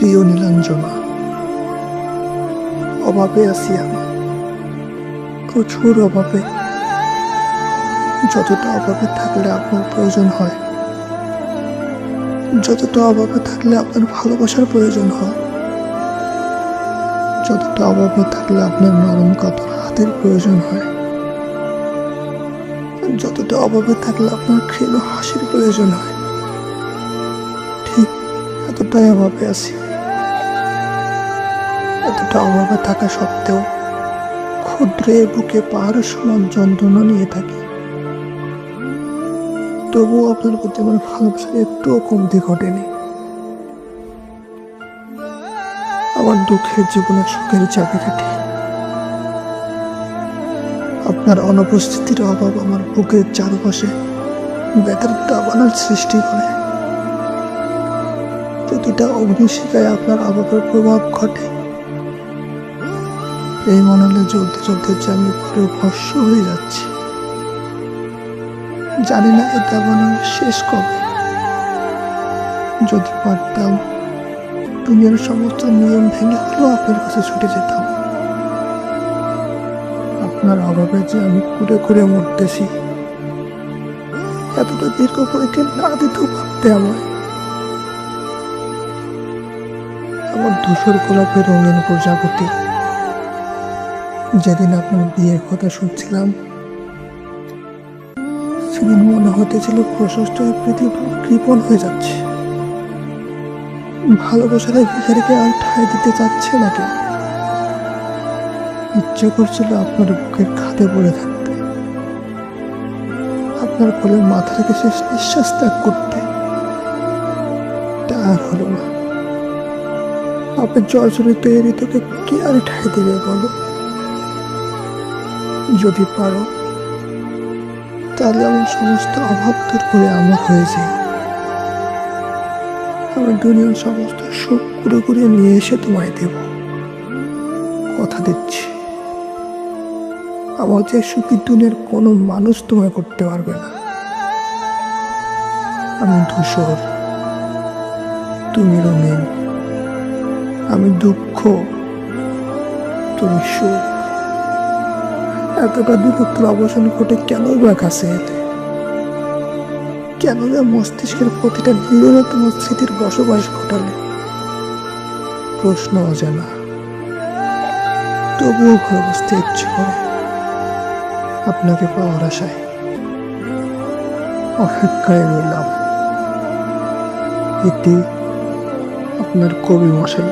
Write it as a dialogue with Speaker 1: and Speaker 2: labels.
Speaker 1: প্রিয় নীলাঞ্জনা, অভাবে আছি আমি, প্রচুর অভাবে। যতটা অভাবে থাকলে আপনার প্রয়োজন হয়, যতটা অভাবে থাকলে আপনার ভালোবাসার প্রয়োজন হয়, যতটা অভাবে থাকলে আপনার নরম কাতর হাতের প্রয়োজন হয়, যতটা অভাবে থাকলে আপনার ক্ষীণ হাসির প্রয়োজন হয়, ঠিক এতটাই অভাবে আছি। এতটা অভাবে থাকা সত্ত্বেও ক্ষুদ্রে বুকে পাহাড় সমান যন্ত্রণা নিয়ে থাকি। তবুও আপনার প্রতি আমার ভালোবাসার একটুও কমতি ঘটেনি। আমার দুঃখের জীবনের সুখের চাবিকাঠি আপনার অনুপস্থিতির অভাব আমার বুকের চারপাশে ব্যথার দাবানল সৃষ্টি করে। প্রতিটা অগ্নিশিখায় আপনার অভাবের প্রভাব ঘটে। এই মনলে জ্বলতে জ্বলতে যে আমি পুরো ভস্ম হয়ে যাচ্ছি। জানি না এই দাবানল শেষ কবে। যদি পারতাম দুনিয়ার সমস্ত নিয়ম ভেঙে হলেও আপনার কাছে ছুটে যেতাম। আপনার অভাবে যে আমি কুড়ে কুড়ে মরতেছি, এতটা দীর্ঘ পরীক্ষা না দিতেও পারতে আমায়। আমার ধূসর গোলাপের রঙিন প্রজাপতি, যেদিন আপনার বিয়ের কথা শুনছিলাম, সেদিন মনে হতেছিল প্রশস্ত এই পৃথিবী কৃপণ হয়ে যাচ্ছে। ভালোবাসার এই ভিখারিকে আর ঠাঁই দিতে চাচ্ছে নাকি? ইচ্ছে করছিল আপনার বুকের খাদে পড়ে থাকতে, আপনার কোলে মাথা রেখে শেষ নিঃশ্বাস ত্যাগ করতে। তা আর হলো না। আপনার জর্জরিত এই ঋতুকে কে আর ঠাঁই দেবে বলো? যদি পারো তাহলে আমার সমস্ত অভাব দূর করে আমার হয়ে যায়। আমার দুনিয়ার সমস্ত সুখ কুড়ে কুড়িয়ে নিয়ে এসে তোমায় দেব, কথা দিচ্ছি। আমার যে সুখী দুনিয়ার কোনো মানুষ তোমায় করতে পারবে না। আমি ধূসর, তুমি রঙিন। আমি দুঃখ, তুমি সুখ। এতটা দূরত্বের অবসান ঘটে কেন বা কাছে এলে? কেন বা মস্তিষ্কের প্রতিটা নিরলে তোমার স্মৃতির বসবাস ঘটালে? প্রশ্ন অজানা, তবুও ভালোবাসতে ইচ্ছে করে। আপনাকে পাওয়ার আশায় অপেক্ষায় রইলাম। এটি আপনার কবি মশাই।